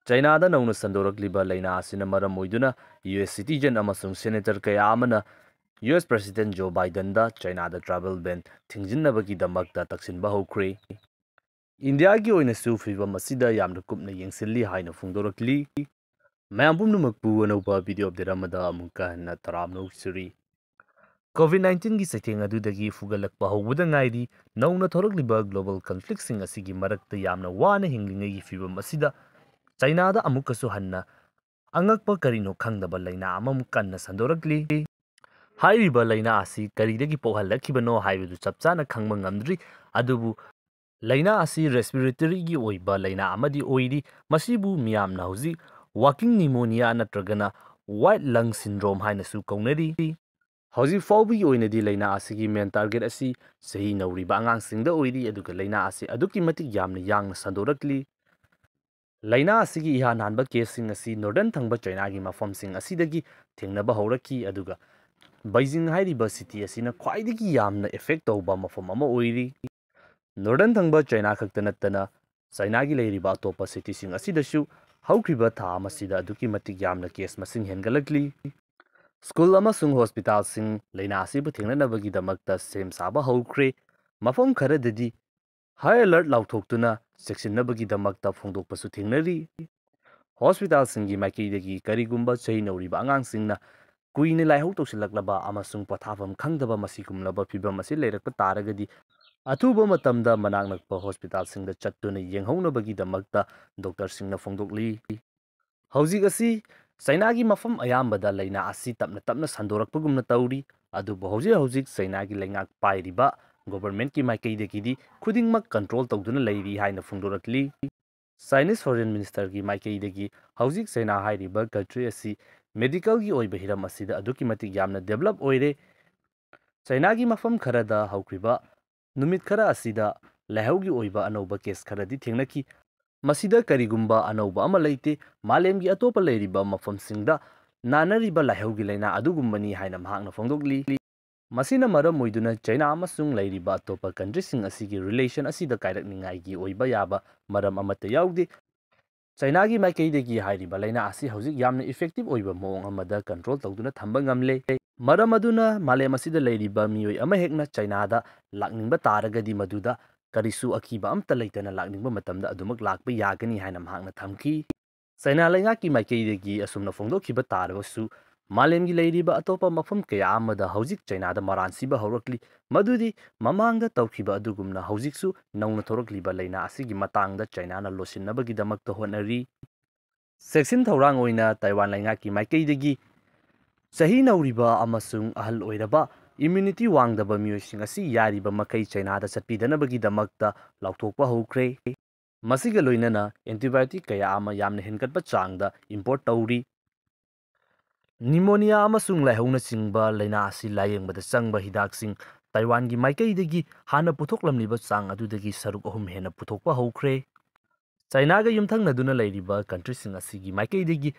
ꯆꯥꯏꯅꯥꯗ ꯅꯧꯅ ꯁꯟꯗꯣꯔꯛꯂꯤꯕ ꯂꯩꯅꯥ ꯑꯁꯤꯅ ꯃꯔꯝ ꯑꯣꯏꯗꯨꯅ ꯌꯨ.ꯑꯦꯁ ꯁꯤꯇꯤꯖꯦꯟ ꯑꯃꯁꯨꯡ ꯁꯦꯅꯦꯇꯔ ꯀꯌꯥ ꯑꯃꯅ ꯌꯨ.ꯑꯦꯁ ꯄ꯭ꯔꯦꯁꯤꯗꯦꯟꯠ ꯖꯣ ꯕꯥꯏꯗꯟꯗ ꯆꯥꯏꯅꯥꯗ ꯇ꯭ꯔꯥꯚꯦꯜ ꯕꯦꯟ ꯊꯤꯡꯖꯤꯟꯅꯕꯒꯤꯗꯃꯛꯇ ꯇꯛꯁꯤꯟꯕ ꯍꯧꯈ꯭ꯔꯦ꯫ ꯏꯟꯗꯤꯌꯥꯒꯤ ꯑꯣꯏꯅꯁꯨ ꯐꯤꯚꯝ ꯑꯁꯤꯗ ꯌꯥꯝꯅ ꯀꯨꯞꯅ ꯌꯦꯡꯁꯤꯜꯂꯤ ꯍꯥꯏꯅ ꯐꯣꯡꯗꯣꯔꯛꯂꯤ꯫ ꯃꯌꯥꯝ ꯄꯨꯝꯅꯃꯛꯄꯨ ꯑꯅꯧꯕ ꯚꯤꯗꯤꯑꯣ ꯑꯞꯗꯦꯠ ꯑꯃꯗ ꯑꯃꯨꯛꯀ ꯍꯟꯅ ꯇꯔꯥꯝꯅ ꯑꯣꯛꯆꯔꯤ꯫ ꯀꯣꯚꯤꯗ-19ꯒꯤ ꯆꯩꯊꯦꯡ ꯑꯗꯨꯗꯒꯤ ꯐꯨꯒꯠꯂꯛꯄ ꯍꯧꯕꯗ ꯉꯥꯏꯔꯤ ꯅꯧꯅ ꯊꯣꯔꯛꯂꯤꯕ ꯒ꯭ꯂꯣꯕal ꯀꯟꯐ꯭ꯂꯤꯛꯁꯤꯡ ꯑꯁꯤꯒꯤ ꯃꯔꯛꯇ ꯌꯥꯝꯅ ꯋꯥꯅ ꯍꯤꯡꯂꯤꯉꯩꯒꯤ ꯐꯤꯚꯝ ꯑꯁꯤꯗ ꯆꯥꯏꯅꯥꯗ ꯑꯃꯨꯛꯀꯁꯨ ꯍꯟꯅ ꯑꯉꯛꯄ ꯀꯔꯤꯅꯣ ꯈꯪꯗꯕ ꯂꯩꯅꯥ ꯑꯃꯃꯨꯛ ꯀꯟꯅ ꯁꯟꯗꯣꯔꯛꯂꯤ꯫ ꯍꯥꯏꯔꯤꯕ ꯂꯩꯅꯥ ꯑꯁꯤ ꯀꯔꯤꯗꯒꯤ ꯄꯣꯛꯍꯜꯂꯛꯈꯤꯕꯅꯣ ꯍꯥꯏꯕꯗꯨ ꯆꯞ ꯆꯥꯅ ꯈꯪꯕ ꯉꯝꯗ꯭ꯔꯤ, ꯑꯗꯨꯕꯨ ꯂꯩꯅꯥ ꯑꯁꯤ ꯔꯦꯁꯄꯤꯔꯦꯇꯔꯤꯒꯤ ꯑꯣꯏꯕ ꯂꯩꯅꯥ ꯑꯃꯗꯤ ꯑꯣꯏꯔꯤ꯫ ꯃꯁꯤꯕꯨ ꯃꯤꯌꯥꯝꯅ ꯍꯧꯖꯤꯛ ꯋꯥꯔꯀꯤꯡ ꯅꯤꯃꯣꯅꯤꯌꯥ ꯅꯠꯇ꯭ꯔꯒꯅ ꯋꯥꯏꯠ ꯂꯪ ꯁꯤꯟꯗ꯭ꯔꯣꯝ ꯍꯥꯏꯅꯁꯨ ꯀꯧꯅꯔꯤ꯫ ꯍꯧꯖꯤꯛ ꯐꯥꯎꯕꯒꯤ ꯑꯣꯏꯅꯗꯤ ꯂꯩꯅꯥ ꯑꯁꯤꯒꯤ ꯃꯦꯟ ꯇꯥꯔꯒꯦꯠ ꯑꯁꯤ ꯆꯍꯤ ꯅꯧꯔꯤꯕ ꯑꯉꯥꯡꯁꯤꯡꯗ ꯑꯣꯏꯔꯤ, ꯑꯗꯨꯒ ꯂꯩꯅꯥ ꯑꯁꯤ ꯑꯗꯨꯛꯀꯤ ꯃꯇꯤꯛ ꯌꯥꯝꯅ ꯌꯥꯡꯅ ꯁꯟꯗꯣꯔꯛꯂꯤ꯫ ꯂꯩꯅꯥ ꯑꯁꯤꯒꯤ ꯏꯍꯥꯟ ꯍꯥꯟꯕ ꯀꯦꯁꯁꯤꯡ ꯑꯁꯤ ꯅꯣꯔꯗꯔꯟ ꯊꯪꯕ ꯆꯥꯏꯅꯥꯒꯤ ꯃꯐꯝꯁꯤꯡ ꯑꯁꯤꯗꯒꯤ ꯊꯦꯡꯅꯕ ꯍꯧꯔꯛꯈꯤ, ꯑꯗꯨꯒ ꯕꯩꯖꯤꯡ ꯍꯥꯏꯔꯤꯕ ꯁꯤꯇꯤ ꯑꯁꯤꯅ ꯈ꯭ꯋꯥꯏꯗꯒꯤ ꯌꯥꯝꯅ ꯑꯦꯐꯦꯛ ꯇꯧꯕ ꯃꯐꯝ ꯑꯃ ꯑꯣꯏꯔꯤ꯫ ꯅꯣꯔꯗꯔꯟ ꯊꯪꯕ ꯆꯥꯏꯅꯥ ꯈꯛꯇ ꯅꯠꯇꯅ ꯆꯥꯏꯅꯥꯒꯤ ꯂꯩꯔꯤꯕ ꯑꯇꯣꯞꯄ ꯁꯤꯇꯤꯁꯤꯡ ꯑꯁꯤꯗꯁꯨ ꯍꯧꯈꯤꯕ ꯊꯥ ꯑꯃꯁꯤꯗ ꯑꯗꯨꯛꯀꯤ ꯃꯇꯤꯛ ꯌꯥꯝꯅ ꯀꯦꯁ ꯃꯁꯤꯡ ꯍꯦꯟꯒꯠꯂꯛꯂꯤ꯫ ꯁ꯭ꯀꯨꯜ ꯑꯃꯁꯨꯡ ꯍꯣꯁꯄꯤꯇꯥꯜꯁꯤꯡ ꯂꯩꯅꯥ ꯑꯁꯤꯕꯨ ꯊꯦꯡꯅꯅꯕꯒꯤꯗꯃꯛꯇ ꯁꯦꯝ ꯁꯥꯕ ꯍꯧꯈ꯭ꯔꯦ꯫ ꯃꯐꯝ ꯈꯔꯗꯗꯤ ꯍꯥꯏ ꯑꯦꯂꯔꯠ ꯂꯥꯎꯊꯣꯛꯇꯨꯅ ꯆꯦꯛꯁꯤꯟꯅꯕꯒꯤꯗꯃꯛꯇ ꯐꯣꯡꯗꯣꯛꯄꯁꯨ ꯊꯦꯡꯅꯔꯤ꯫ ꯍꯣꯁꯄꯤꯇꯥꯜꯁꯤꯡꯒꯤ ꯃꯥꯏꯀꯩꯗꯒꯤ ꯀꯔꯤꯒꯨꯝꯕ ꯆꯍꯤ ꯅꯧꯔꯤꯕ ꯑꯉꯥꯡꯁꯤꯡꯅ ꯀꯨꯏꯅ ꯂꯥꯏꯍꯧ ꯇꯧꯁꯤꯜꯂꯛꯂꯕ ꯑꯃꯁꯨꯡ ꯄꯣꯊꯥꯐꯝ ꯈꯪꯗꯕ ꯃꯁꯤꯒꯨꯝꯂꯕ ꯐꯤꯚꯝ ꯑꯁꯤ ꯂꯩꯔꯛꯄ ꯇꯥꯔꯒꯗꯤ ꯑꯊꯨꯕ ꯃꯇꯝꯗ ꯃꯅꯥꯛ ꯅꯛꯄ ꯍꯣꯁꯄꯤꯇꯥꯜꯁꯤꯡꯗ ꯆꯠꯇꯨꯅ ꯌꯦꯡꯍꯧꯅꯕꯒꯤꯗꯃꯛꯇ ꯗꯣꯛꯇꯔꯁꯤꯡꯅ ꯐꯣꯡꯗꯣꯛꯂꯤ꯫ ꯍꯧꯖꯤꯛ ꯑꯁꯤ ꯆꯥꯏꯅꯥꯒꯤ ꯃꯐꯝ ꯑꯌꯥꯝꯕꯗ ꯂꯩꯅꯥ ꯑꯁꯤ ꯇꯞꯅ ꯇꯞꯅ ꯁꯟꯗꯣꯔꯛꯄꯒꯨꯝꯅ ꯇꯧꯔꯤ, ꯑꯗꯨꯕꯨ ꯍꯧꯖꯤꯛ ꯆꯥꯏꯅꯥꯒꯤ ꯂꯩꯉꯥꯛ ꯄꯥꯏꯔꯤꯕ ꯒꯣꯚꯔꯟꯃꯦꯟꯠꯀꯤ ꯃꯥꯏꯀꯩꯗꯒꯤꯗꯤ ꯈꯨꯗꯤꯡꯃꯛ ꯀꯟꯇ꯭ꯔꯣꯜ ꯇꯧꯗꯨꯅ ꯂꯩꯔꯤ ꯍꯥꯏꯅ ꯐꯣꯡꯗꯣꯔꯛꯂꯤ꯫ ꯆꯥꯏꯅꯤꯁ ꯐꯣꯔꯦꯟ ꯃꯤꯅꯤꯁꯇꯔꯒꯤ ꯃꯥꯏꯀꯩꯗꯒꯤ ꯍꯧꯖꯤꯛ ꯆꯥꯏꯅꯥ ꯍꯥꯏꯔꯤꯕ ꯀꯟꯇ꯭ꯔꯤ ꯑꯁꯤ ꯃꯦꯗꯤꯀꯦꯜꯒꯤ ꯑꯣꯏꯕ ꯍꯤꯔꯝ ꯑꯁꯤꯗ ꯑꯗꯨꯛꯀꯤ ꯃꯇꯤꯛ ꯌꯥꯝꯅ ꯗꯦꯚꯂꯞ ꯑꯣꯏꯔꯦ꯫ ꯆꯥꯏꯅꯥꯒꯤ ꯃꯐꯝ ꯈꯔꯗ ꯍꯧꯈꯤꯕ ꯅꯨꯃꯤꯠ ꯈꯔ ꯑꯁꯤꯗ ꯂꯥꯏꯍꯧꯒꯤ ꯑꯣꯏꯕ ꯑꯅꯧꯕ ꯀꯦꯁ ꯈꯔꯗꯤ ꯊꯦꯡꯅꯈꯤ꯫ ꯃꯁꯤꯗ ꯀꯔꯤꯒꯨꯝꯕ ꯑꯅꯧꯕ ꯑꯃ ꯂꯩꯇꯦ, ꯃꯥꯂꯦꯝꯒꯤ ꯑꯇꯣꯞꯄ ꯂꯩꯔꯤꯕ ꯃꯐꯝꯁꯤꯡꯗ ꯅꯥꯅꯔꯤꯕ ꯂꯥꯏꯍꯧꯒꯤ ꯂꯩꯅꯥ ꯑꯗꯨꯒꯨꯝꯕꯅꯤ ꯍꯥꯏꯅ ꯃꯍꯥꯛꯅ ꯐꯣꯡꯗꯣꯛꯂꯤ꯫ ꯃꯁꯤꯅ ꯃꯔꯝ ꯑꯣꯏꯗꯨꯅ ꯆꯥꯏꯅꯥ ꯑꯃꯁꯨꯡ ꯂꯩꯔꯤꯕ ꯑꯇꯣꯞꯄ ꯀꯟꯇ꯭ꯔꯤꯁꯤꯡ ꯑꯁꯤꯒꯤ ꯔꯤꯂꯦꯁꯟ ꯑꯁꯤꯗ ꯀꯥꯏꯔꯛꯅꯤꯡꯉꯥꯏꯒꯤ ꯑꯣꯏꯕ ꯌꯥꯕ ꯃꯔꯝ ꯑꯃꯠꯇ ꯌꯥꯎꯗꯦ꯫ ꯆꯥꯏꯅꯥꯒꯤ ꯃꯥꯏꯀꯩꯗꯒꯤ ꯍꯥꯏꯔꯤꯕ ꯂꯩꯅꯥ ꯑꯁꯤ ꯍꯧꯖꯤꯛ ꯌꯥꯝꯅ ꯏꯐꯦꯛꯇꯤꯚ ꯑꯣꯏꯕ ꯃꯑꯣꯡ ꯑꯃꯗ ꯀꯟꯇ꯭ꯔꯣꯜ ꯇꯧꯗꯨꯅ ꯊꯝꯕ ꯉꯝꯂꯦ꯫ ꯃꯔꯝ ꯑꯗꯨꯅ ꯃꯥꯂꯦꯝ ꯑꯁꯤꯗ ꯂꯩꯔꯤꯕ ꯃꯤꯑꯣꯏ ꯑꯃꯍꯦꯛꯅ ꯆꯥꯏꯅꯥꯗ ꯂꯥꯛꯅꯤꯡꯕ ꯇꯥꯔꯒꯗꯤ ꯃꯗꯨꯗ ꯀꯔꯤꯁꯨ ꯑꯀꯤꯕ ꯑꯃꯠꯇ ꯂꯩꯇꯅ ꯂꯥꯛꯅꯤꯡꯕ ꯃꯇꯝꯗ ꯑꯗꯨꯃꯛ ꯂꯥꯛꯄ ꯌꯥꯒꯅꯤ ꯍꯥꯏꯅ ꯃꯍꯥꯛꯅ ꯊꯝꯈꯤ꯫ ꯆꯥꯏꯅꯥ ꯂꯩꯉꯥꯛꯀꯤ ꯃꯥꯏꯀꯩꯗꯒꯤ ꯑꯁꯨꯝꯅ ꯐꯣꯡꯗꯣꯛꯈꯤꯕ ꯇꯥꯔꯕꯁꯨ ꯃꯥꯂꯦꯝꯒꯤ ꯂꯩꯔꯤꯕ ꯑꯇꯣꯞꯄ ꯃꯐꯝ ꯀꯌꯥ ꯑꯃꯗ ꯍꯧꯖꯤꯛ ꯆꯥꯏꯅꯥꯗ ꯃꯔꯥꯟ ꯁꯤꯕ ꯍꯧꯔꯛꯂꯤ, ꯃꯗꯨꯗꯤ ꯃꯃꯥꯡꯗ ꯇꯧꯈꯤꯕ ꯑꯗꯨꯒꯨꯝꯅ ꯍꯧꯖꯤꯛꯁꯨ ꯅꯧꯅ ꯊꯣꯔꯛꯂꯤꯕ ꯂꯩꯅꯥ ꯑꯁꯤꯒꯤ ꯃꯇꯥꯡꯗ ꯆꯥꯏꯅꯥꯅ ꯂꯣꯠꯁꯤꯟꯅꯕꯒꯤꯗꯃꯛꯇ ꯍꯣꯠꯅꯔꯤ꯫ ꯆꯦꯛꯁꯤꯟ ꯊꯧꯔꯥꯡ ꯑꯣꯏꯅ ꯇꯥꯏꯋꯥꯟ ꯂꯩꯉꯥꯛꯀꯤ ꯃꯥꯏꯀꯩꯗꯒꯤ ꯆꯍꯤ ꯅꯧꯔꯤꯕ ꯑꯃꯁꯨꯡ ꯑꯍꯜ ꯑꯣꯏꯔꯕ ꯏꯝꯃ꯭ꯌꯨꯅꯤꯇꯤ ꯋꯥꯡꯗꯕ ꯃꯤꯑꯣꯏꯁꯤꯡ ꯑꯁꯤ ꯌꯥꯔꯤꯕ ꯃꯈꯩ ꯆꯥꯏꯅꯥꯗ ꯆꯠꯄꯤꯗꯅꯕꯒꯤꯗꯃꯛꯇ ꯂꯥꯎꯊꯣꯛꯄ ꯍꯧꯈ꯭ꯔꯦ꯫ ꯃꯁꯤꯒ ꯂꯣꯏꯅꯅ ꯑꯦꯟꯇꯤꯕꯥꯏꯑꯣꯇꯤꯛ ꯀꯌꯥ ꯑꯃ ꯌꯥꯝꯅ ꯍꯦꯟꯒꯠꯄ ꯆꯥꯡꯗ ꯏꯝꯄꯣꯔꯠ ꯇꯧꯔꯤ꯫ ꯅꯤꯃꯣꯅꯤꯌꯥ ꯑꯃꯁꯨꯡ ꯂꯥꯏꯍꯧꯅꯆꯤꯡꯕ ꯂꯩꯅꯥ ꯑꯁꯤ ꯂꯥꯌꯦꯡꯕꯗ ꯆꯪꯕ ꯍꯤꯗꯥꯛꯁꯤꯡ ꯇꯥꯏꯋꯥꯟꯒꯤ ꯃꯥꯏꯀꯩꯗꯒꯤ ꯍꯥꯟꯅ ꯄꯨꯊꯣꯛꯂꯝꯂꯤꯕ ꯆꯥꯡ ꯑꯗꯨꯗꯒꯤ ꯁꯔꯨꯛ 3 ꯍꯦꯟꯅ ꯄꯨꯊꯣꯛꯄ ꯍꯧꯈ꯭ꯔꯦ꯫ ꯆꯥꯏꯅꯥꯒ ꯌꯨꯝꯊꯪꯅꯗꯨꯅ ꯂꯩꯔꯤꯕ ꯀꯟꯇ꯭ꯔꯤꯁꯤꯡ ꯑꯁꯤꯒꯤ ꯃꯥꯏꯀꯩꯗꯒꯤ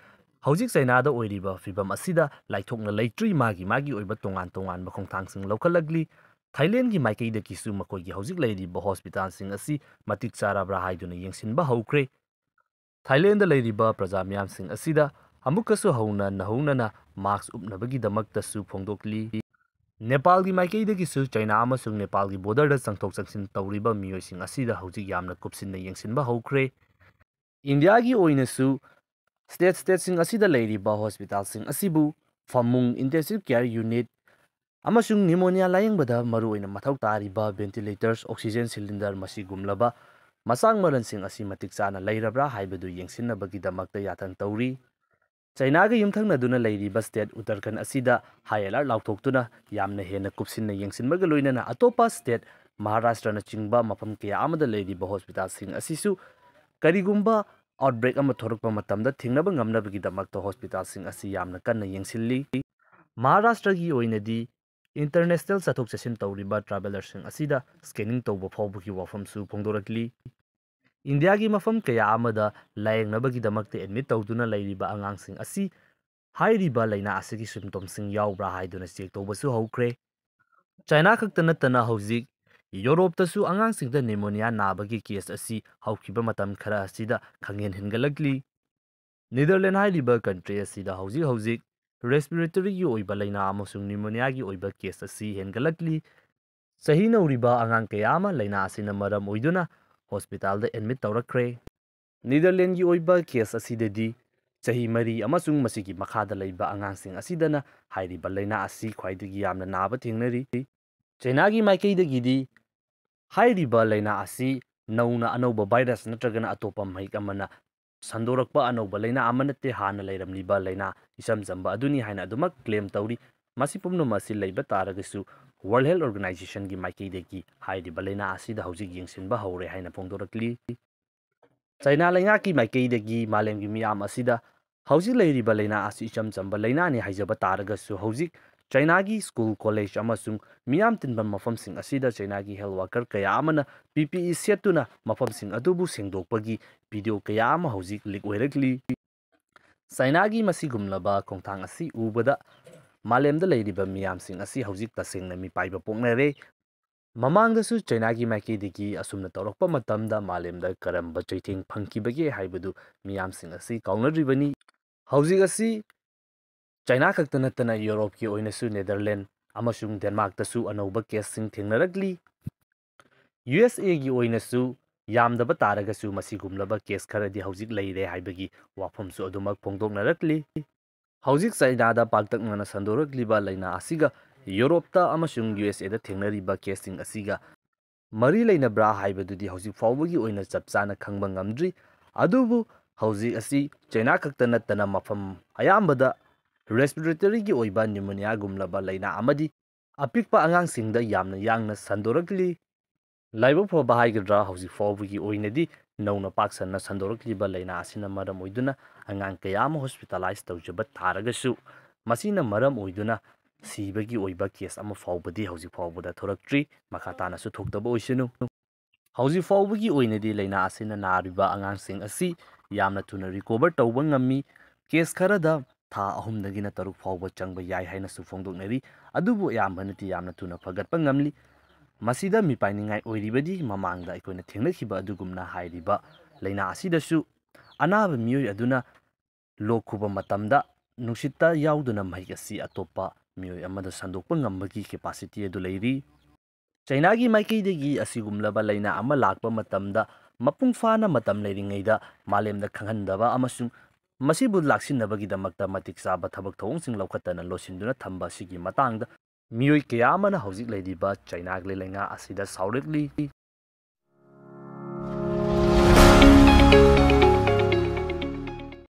ꯍꯧꯖꯤꯛ ꯆꯥꯏꯅꯥꯗ ꯑꯣꯏꯔꯤꯕ ꯐꯤꯚꯝ ꯑꯁꯤꯗ ꯂꯥꯏꯊꯣꯛꯅ ꯂꯩꯇ꯭ꯔꯤ ꯃꯥꯒꯤ ꯑꯣꯏꯕ ꯇꯣꯉꯥꯟ ꯇꯣꯉꯥꯟꯕ ꯈꯣꯡꯊꯥꯡꯁꯤꯡ ꯂꯧꯈꯠꯂꯛꯂꯤ꯫ ꯊꯥꯏꯂꯦꯟꯗꯒꯤ ꯃꯥꯏꯀꯩꯗꯒꯤꯁꯨ ꯃꯈꯣꯏꯒꯤ ꯍꯧꯖꯤꯛ ꯂꯩꯔꯤꯕ ꯍꯣꯁꯄꯤꯇꯥꯜꯁꯤꯡ ꯑꯁꯤ ꯃꯇꯤꯛ ꯆꯥꯔꯕ꯭ꯔꯥ ꯍꯥꯏꯗꯨꯅ ꯌꯦꯡꯁꯤꯟꯕ ꯍꯧꯈ꯭ꯔꯦ꯫ ꯊꯥꯏꯂꯦꯟꯗ ꯂꯩꯔꯤꯕ ꯄ꯭ꯔꯖꯥ ꯃꯤꯌꯥꯝꯁꯤꯡ ꯑꯁꯤꯗ ꯑꯃꯨꯛꯀꯁꯨ ꯍꯧꯅ ꯅꯧꯍꯧꯅꯅ ꯃꯥꯁꯛ ꯎꯞꯅꯕꯒꯤꯗꯃꯛꯇꯁꯨ ꯐꯣꯡꯗꯣꯛꯂꯤ꯫ ꯅꯦꯄꯥꯜꯒꯤ ꯃꯥꯏꯀꯩꯗꯒꯤꯁꯨ ꯆꯥꯏꯅꯥ ꯑꯃꯁꯨꯡ ꯅꯦꯄꯥꯜꯒꯤ ꯕꯣꯔꯗꯔꯗ ꯆꯪꯊꯣꯛ ꯆꯪꯁꯤꯟ ꯇꯧꯔꯤꯕ ꯃꯤꯑꯣꯏꯁꯤꯡ ꯑꯁꯤꯗ ꯍꯧꯖꯤꯛ ꯌꯥꯝꯅ ꯀꯨꯞꯁꯤꯟꯅ ꯌꯦꯡꯁꯤꯟꯕ ꯍꯧꯈ꯭ꯔꯦ꯫ ꯏꯟꯗꯤꯌꯥꯒꯤ ꯑꯣꯏꯅꯁꯨ ꯁ꯭ꯇꯦꯠꯁꯤꯡ ꯑꯁꯤꯗ ꯂꯩꯔꯤꯕ ꯍꯣꯁꯄꯤꯇꯥꯜꯁꯤꯡ ꯑꯁꯤꯕꯨ ꯐꯃꯨꯡ, ꯏꯟꯇꯦꯟꯁꯤꯚ ꯀꯦꯌꯔ ꯌꯨꯅꯤꯠ ꯑꯃꯁꯨꯡ ꯅꯤꯃꯣꯅꯤꯌꯥ ꯂꯥꯌꯦꯡꯕꯗ ꯃꯔꯨꯑꯣꯏꯅ ꯃꯊꯧ ꯇꯥꯔꯤꯕ ꯚꯦꯟꯇꯤꯂꯦꯇꯔꯁ, ꯑꯣꯛꯁꯤꯖꯦꯟ ꯁꯤꯂꯤꯟꯗꯔ ꯃꯁꯤꯒꯨꯝꯂꯕ ꯃꯆꯥꯛ ꯃꯔꯜꯁꯤꯡ ꯑꯁꯤ ꯃꯇꯤꯛ ꯆꯥꯅ ꯂꯩꯔꯕ꯭ꯔꯥ ꯍꯥꯏꯕꯗꯨ ꯌꯦꯡꯁꯤꯟꯅꯕꯒꯤꯗꯃꯛꯇ ꯌꯥꯊꯪ ꯇꯧꯔꯤ꯫ ꯆꯥꯏꯅꯥꯒ ꯌꯨꯝꯊꯪꯅꯗꯨꯅ ꯂꯩꯔꯤꯕ ꯁ꯭ꯇꯦꯠ ꯎꯠꯇꯔꯈꯟꯗ ꯑꯁꯤꯗ ꯍꯥꯏ ꯑꯦꯂꯔꯠ ꯂꯥꯎꯊꯣꯛꯇꯨꯅ ꯌꯥꯝꯅ ꯍꯦꯟꯅ ꯀꯨꯞꯁꯤꯟꯅ ꯌꯦꯡꯁꯤꯟꯕꯒ ꯂꯣꯏꯅꯅ ꯑꯇꯣꯞꯄ ꯁ꯭ꯇꯦꯠ ꯃꯍꯥꯔꯥꯁꯇ꯭ꯔꯅꯆꯤꯡꯕ ꯃꯐꯝ kaya ꯑꯃꯗ ꯂꯩꯔꯤꯕ ꯍꯣꯁꯄꯤꯇꯥꯜꯁꯤꯡ ꯑꯁꯤꯁꯨ ꯀꯔꯤꯒꯨꯝꯕ ꯑꯥꯎꯠꯕ꯭ꯔꯦꯛ ꯑꯃ ꯊꯣꯔꯛꯄ ꯃꯇꯝꯗ ꯊꯤꯡꯅꯕ ꯉꯝꯅꯕꯒꯤꯗꯃꯛꯇ ꯍꯣꯁꯄꯤꯇꯥꯜꯁꯤꯡ ꯑꯁꯤ ꯌꯥꯝꯅ ꯀꯟꯅ ꯌꯦꯡꯁꯤꯜꯂꯤ꯫ ꯃꯍꯥꯔꯥꯁꯇ꯭ꯔꯒꯤ ꯑꯣꯏꯅꯗꯤ ꯏꯟꯇꯔꯅꯦꯁꯅꯦꯜ ꯆꯠꯊꯣꯛ ꯆꯠꯁꯤन ꯇꯧꯔꯤꯕ ꯇ꯭ꯔꯥꯚꯦꯂꯔꯁꯤꯡ ꯑꯁꯤꯗ ꯁ꯭ꯀꯦꯅꯤꯡ ꯇꯧꯕ ꯐꯥꯎꯕꯒꯤ ꯋꯥꯐꯝꯁꯨ ꯐꯣꯡꯗꯣꯔꯛꯂꯤ꯫ ꯏꯟꯗꯤꯌꯥꯒꯤ ꯃꯐꯝ kaya ꯑꯃꯗ ꯂꯥꯌꯦꯡꯅꯕꯒꯤꯗꯃꯛꯇ ꯑꯦꯗꯃꯤꯠ ꯇꯧꯗꯨꯅ ꯂꯩꯔꯤꯕ ꯑꯉꯥꯡꯁꯤꯡ ꯑꯁꯤ ꯍꯥꯏꯔꯤꯕ ꯂꯩꯅꯥ ꯑꯁꯤꯒꯤ ꯁꯤꯝꯇꯣꯝꯁꯤꯡ ꯌꯥꯎꯕ꯭ꯔꯥ ꯍꯥꯏꯗꯨꯅ ꯆꯦꯛ ꯇꯧꯕꯁꯨ ꯍꯧꯈ꯭ꯔꯦ꯫ ꯆꯥꯏꯅꯥ ꯈꯛꯇ ꯅꯠꯇꯅ ꯍꯧꯖꯤꯛ ꯌꯨꯔꯣꯞꯇꯁꯨ ꯑꯉꯥꯡꯁꯤꯡꯗ ꯅꯤꯃꯣꯅꯤꯌꯥ ꯅꯥꯕꯒꯤ ꯀꯦꯁ ꯑꯁꯤ ꯍꯧꯈꯤꯕ ꯃꯇꯝ ꯈꯔ ꯑꯁꯤꯗ ꯈꯪꯍꯦꯟ ꯍꯦꯟꯒꯠꯂꯛꯂꯤ꯫ ꯅꯦꯗꯔꯂꯦꯟ ꯍꯥꯏꯔꯤꯕ ꯀꯟꯇ꯭ꯔꯤ ꯑꯁꯤꯗ ꯍꯧꯖꯤꯛ ꯔꯦꯁꯄꯤꯔꯦꯇꯔꯤꯒꯤ ꯑꯣꯏꯕ ꯂꯩꯅꯥ ꯑꯃꯁꯨꯡ ꯅ꯭ꯌꯨꯃꯣꯅꯤꯌꯥꯒꯤ ꯑꯣꯏꯕ ꯀꯦꯁ ꯑꯁꯤ ꯍꯦꯟꯒꯠꯂꯛꯂꯤ꯫ ꯆꯍꯤ ꯅꯧꯔꯤꯕ ꯑꯉꯥꯡ ꯀꯌꯥ ꯑꯃ ꯂꯩꯅꯥ ꯑꯁꯤꯅ ꯃꯔꯝ ꯑꯣꯏꯗꯨꯅ ꯍꯣꯁꯄꯤꯇꯥꯜꯗ ꯑꯦꯗꯃꯤꯠ ꯇꯧꯔꯛꯈ꯭ꯔꯦ꯫ ꯅꯦꯗꯔꯂꯦꯟꯒꯤ ꯑꯣꯏꯕ ꯀꯦꯁ ꯑꯁꯤꯗꯗꯤ ꯆꯍꯤ 4 ꯑꯃꯁꯨꯡ ꯃꯁꯤꯒꯤ ꯃꯈꯥꯗ ꯂꯩꯕ ꯑꯉꯥꯡꯁꯤꯡ ꯑꯁꯤꯗꯅ ꯍꯥꯏꯔꯤꯕ ꯂꯩꯅꯥ ꯑꯁꯤ ꯈ꯭ꯋꯥꯏꯗꯒꯤ ꯌꯥꯝꯅ ꯅꯥꯕ ꯊꯦꯡꯅꯔꯤ꯫ ꯆꯥꯏꯅꯥꯒꯤ ꯃꯥꯏꯀꯩꯗꯒꯤꯗꯤ ꯍꯥꯏꯔꯤꯕ ꯂꯩꯅꯥ ꯑꯁꯤ ꯅꯧꯅ ꯑꯅꯧꯕ ꯚꯥꯏꯔꯁ ꯅꯠꯇ꯭ꯔꯒꯅ ꯑꯇꯣꯞꯄ ꯃꯍꯤꯛ ꯑꯃꯅ ꯁꯟꯗꯣꯔꯛꯄ ꯑꯅꯧꯕ ꯂꯩꯅꯥ ꯑꯃ ꯅꯠꯇꯦ, ꯍꯥꯟꯅ ꯂꯩꯔꯝꯂꯤꯕ ꯂꯩꯅꯥ ꯏꯆꯝ ꯆꯝꯕ ꯑꯗꯨꯅꯤ ꯍꯥꯏꯅ ꯑꯗꯨꯃꯛ ꯀ꯭ꯂꯦꯝ ꯇꯧꯔꯤ꯫ ꯃꯁꯤ ꯄꯨꯝꯅꯃꯛ ꯑꯁꯤ ꯂꯩꯕ ꯇꯥꯔꯒꯁꯨ ꯋꯥꯔꯜꯗ ꯍꯦꯜꯊ ꯑꯣꯔꯒꯅꯥꯏꯖꯦꯁꯟꯒꯤ ꯃꯥꯏꯀꯩꯗꯒꯤ ꯍꯥꯏꯔꯤꯕ ꯂꯩꯅꯥ ꯑꯁꯤꯗ ꯍꯧꯖꯤꯛ ꯌꯦꯡꯁꯤꯟꯕ ꯍꯧꯔꯦ ꯍꯥꯏꯅ ꯐꯣꯡꯗꯣꯔꯛꯂꯤ꯫ ꯆꯥꯏꯅꯥ ꯂꯩꯉꯥꯛꯀꯤ ꯃꯥꯏꯀꯩꯗꯒꯤ मालेमꯒꯤ ꯃꯤꯌꯥꯝ ꯑꯁꯤꯗ ꯍꯧꯖꯤꯛ ꯂꯩꯔꯤꯕ ꯂꯩꯅꯥ ꯑꯁꯤ ꯏꯆꯝ ꯆꯝꯕ ꯂꯩꯅꯥꯅꯤ ꯍꯥꯏꯖꯕ ꯇꯥꯔꯒꯁꯨ ꯍꯧꯖꯤꯛ ꯆꯥꯏꯅꯥꯒꯤ ꯁ꯭ꯀꯨꯜ, ꯀꯣꯂꯦꯖ ꯑꯃꯁꯨꯡ ꯃꯤꯌꯥꯝ ꯇꯤꯟꯕ ꯃꯐꯝꯁꯤꯡ ꯑꯁꯤꯗ ꯆꯥꯏꯅꯥꯒꯤ ꯍꯦꯜꯊ ꯋꯥꯔꯀꯔ ꯀꯌꯥ ꯑꯃꯅ PPE ꯁꯦꯠꯇꯨꯅ ꯃꯐꯝꯁꯤꯡ ꯑꯗꯨꯕꯨ ꯁꯦꯡꯗꯣꯛꯄꯒꯤ ꯚꯤꯗꯤꯑꯣ ꯀꯌꯥ ꯑꯃ ꯍꯧꯖꯤꯛ ꯂꯤꯛ ꯑꯣꯏꯔꯛꯂꯤ꯫ ꯆꯥꯏꯅꯥꯒꯤ ꯃꯁꯤꯒꯨꯝꯂꯕ ꯈꯣꯡꯊꯥꯡ ꯑꯁꯤ ꯎꯕꯗ मालेमꯗ ꯂꯩꯔꯤꯕ ꯃꯤꯌꯥꯝꯁꯤꯡ ꯑꯁꯤ ꯍꯧꯖꯤꯛ ꯇꯁꯦꯡꯅ ꯃꯤꯄꯥꯏꯕ ꯄꯣꯛꯅꯔꯦ꯫ ꯃꯃꯥꯡꯗꯁꯨ ꯆꯥꯏꯅꯥꯒꯤ ꯃꯥꯏꯀꯩꯗꯒꯤ ꯑꯁꯨꯝꯅ ꯇꯧꯔꯛꯄ ꯃꯇꯝꯗ मालेमꯗ ꯀꯔꯝꯕ ꯆꯩꯊꯦꯡ ꯐꯪꯈꯤꯕꯒꯦ ꯍꯥꯏꯕꯗꯨ ꯃꯤꯌꯥꯝꯁꯤꯡ ꯑꯁꯤ ꯀꯥꯎꯅꯗ꯭ꯔꯤꯕꯅꯤ꯫ ꯍꯧꯖꯤꯛ ꯑꯁꯤ ꯆꯥꯏꯅꯥ ꯈꯛꯇ ꯅꯠꯇꯅ ꯌꯨꯔꯣꯞꯀꯤ ꯑꯣꯏꯅꯁꯨ ꯅꯦꯗꯔꯂꯦꯟ ꯑꯃꯁꯨꯡ ꯗꯦꯟꯃꯥꯔꯛꯇꯁꯨ ꯑꯅꯧꯕ ꯀꯦꯁꯁꯤꯡ ꯊꯦꯡꯅꯔꯛꯂꯤ꯫ USAꯒꯤ ꯑꯣꯏꯅꯁꯨ ꯌꯥꯝꯗꯕ ꯇꯥꯔꯒꯁꯨ ꯃꯁꯤꯒꯨꯝꯂꯕ ꯀꯦꯁ ꯈꯔꯗꯤ ꯍꯧꯖꯤꯛ ꯂꯩꯔꯦ ꯍꯥꯏꯕꯒꯤ ꯋꯥꯐꯝꯁꯨ ꯑꯗꯨꯃꯛ ꯐꯣꯡꯗꯣꯛꯅꯔꯛꯂꯤ꯫ ꯍꯧꯖꯤꯛ ꯆꯥꯏꯅꯥꯗ ꯄꯥꯛꯇꯛꯅꯅ ꯁꯟꯗꯣꯔꯛꯂꯤꯕ ꯂꯩꯅꯥ ꯑꯁꯤꯒ ꯌꯨꯔꯣꯞꯇ ꯑꯃꯁꯨꯡ USAꯗ ꯊꯦꯡꯅꯔꯤꯕ ꯀꯦꯁꯁꯤꯡ ꯑꯁꯤꯒ ꯃꯔꯤ ꯂꯩꯅꯕ꯭ꯔꯥ ꯍꯥꯏꯕꯗꯨꯗꯤ ꯍꯧꯖꯤꯛ ꯐꯥꯎꯕꯒꯤ ꯑꯣꯏꯅ ꯆꯞ ꯆꯥꯅ ꯈꯪꯕ ꯉꯝꯗ꯭ꯔꯤ꯫ ꯑꯗꯨꯕꯨ ꯍꯧꯖꯤꯛ ꯑꯁꯤ ꯆꯥꯏꯅꯥ ꯈꯛꯇ ꯅꯠꯇꯅ ꯃꯐꯝ ꯑꯌꯥꯝꯕꯗ ꯔꯦꯁꯄꯤꯔꯦꯇꯔꯤꯒꯤ ꯑꯣꯏꯕ ꯅ꯭ꯌꯨꯃꯣꯅꯤꯌꯥꯒꯨꯝꯂꯕ ꯂꯩꯅꯥ ꯑꯃꯗꯤ ꯑꯄꯤꯛꯄ ꯑꯉꯥꯡꯁꯤꯡꯗ ꯌꯥꯝꯅ ꯌꯥꯡꯅ ꯁꯟꯗꯣꯔꯛꯂꯤ꯫ ꯂꯥꯏꯕꯛ ꯐꯕ ꯍꯥꯏꯒꯗ꯭ꯔꯥ, ꯍꯧꯖꯤꯛ ꯐꯥꯎꯕꯒꯤ ꯑꯣꯏꯅꯗꯤ ꯅꯧꯅ ꯄꯥꯛ ꯁꯟꯅ ꯁꯟꯗꯣꯔꯛꯂꯤꯕ ꯂꯩꯅꯥ ꯑꯁꯤꯅ ꯃꯔꯝ ꯑꯣꯏꯗꯨꯅ ꯑꯉꯥꯡ ꯀꯌꯥ ꯑꯃ ꯍꯣꯁꯄꯤꯇꯥꯂꯥꯏꯖ ꯇꯧꯖꯕ ꯇꯥꯔꯒꯁꯨ ꯃꯁꯤꯅ ꯃꯔꯝ ꯑꯣꯏꯗꯨꯅ ꯁꯤꯕꯒꯤ ꯑꯣꯏꯕ ꯀꯦꯁ ꯑꯃ ꯐꯥꯎꯕꯗꯤ ꯍꯧꯖꯤꯛ ꯐꯥꯎꯕꯗ ꯊꯣꯔꯛꯇ꯭ꯔꯤ, ꯃꯈꯥ ꯇꯥꯅꯁꯨ ꯊꯣꯛꯇꯕ ꯑꯣꯏꯁꯅꯨ꯫ ꯍꯧꯖꯤꯛ ꯐꯥꯎꯕꯒꯤ ꯑꯣꯏꯅꯗꯤ ꯂꯩꯅꯥ ꯑꯁꯤꯅ ꯅꯥꯔꯤꯕ ꯑꯉꯥꯡꯁꯤꯡ ꯑꯁꯤ ꯌꯥꯝꯅ ꯊꯨꯅ ꯔꯤꯀꯣꯚꯔ ꯇꯧꯕ ꯉꯝꯃꯤ꯫ ꯀꯦꯁ ꯈꯔꯗ ꯊꯥ 3ꯗꯒꯤꯅ 6 ꯐꯥꯎꯕ ꯆꯪꯕ ꯌꯥꯏ ꯍꯥꯏꯅꯁꯨ ꯐꯣꯡꯗꯣꯛꯅꯔꯤ꯫ ꯑꯗꯨꯕꯨ ꯑꯌꯥꯝꯕꯅꯗꯤ ꯌꯥꯝꯅ ꯊꯨꯅ ꯐꯒꯠꯄ ꯉꯝꯂꯤ꯫ ꯃꯁꯤꯗ ꯃꯤꯄꯥꯏꯅꯤꯡꯉꯥꯏ ꯑꯣꯏꯔꯤꯕꯗꯤ ꯃꯃꯥꯡꯗ ꯑꯩꯈꯣꯏꯅ ꯊꯦꯡꯅꯈꯤꯕ ꯑꯗꯨꯒꯨꯝꯅ ꯍꯥꯏꯔꯤꯕ ꯂꯩꯅꯥ ꯑꯁꯤꯗꯁꯨ ꯑꯅꯥꯕ ꯃꯤꯑꯣꯏ ꯑꯗꯨꯅ ꯂꯣꯛ ꯈꯨꯕ ꯃꯇꯝꯗ ꯅꯨꯡꯁꯤꯠꯇ ꯌꯥꯎꯗꯨꯅ ꯃꯍꯤꯛ ꯑꯁꯤ ꯑꯇꯣꯞꯄ ꯃꯤꯑꯣꯏ ꯑꯃꯗ ꯁꯟꯗꯣꯛꯄ ꯉꯝꯕꯒꯤ ꯀꯦꯄꯥꯁꯤꯇꯤ ꯑꯗꯨ ꯂꯩꯔꯤ꯫ ꯆꯥꯏꯅꯥꯒꯤ ꯃꯥꯏꯀꯩꯗꯒꯤ ꯑꯁꯤꯒꯨꯝꯂꯕ ꯂꯩꯅꯥ ꯑꯃ ꯂꯥꯛꯄ ꯃꯇꯝꯗ ꯃꯄꯨꯡ ꯐꯥꯅ ꯃꯇꯝ ꯂꯩꯔꯤꯉꯩꯗ मालेमꯗ ꯈꯪꯍꯟꯗꯕ ꯑꯃꯁꯨꯡ ꯃꯁꯤꯕꯨ ꯂꯥꯛꯁꯤꯟꯅꯕꯒꯤꯗꯃꯛꯇ ꯃꯇꯤꯛ ꯆꯥꯕ ꯊꯕꯛ ꯊꯧꯑꯣꯡꯁꯤꯡ ꯂꯧꯈꯠꯇꯅ ꯂꯣꯠꯁꯤꯟꯗꯨꯅ ꯊꯝꯕ ꯑꯁꯤꯒꯤ ꯃꯇꯥꯡꯗ ꯃꯤꯑꯣꯏ ꯀꯌꯥ ꯑꯃꯅ ꯍꯧꯖꯤꯛ ꯂꯩꯔꯤꯕ ꯆꯥꯏꯅꯥꯒꯤ ꯂꯩꯉꯥꯛ ꯑꯁꯤꯗ ꯁꯥꯎꯔꯛꯂꯤ꯫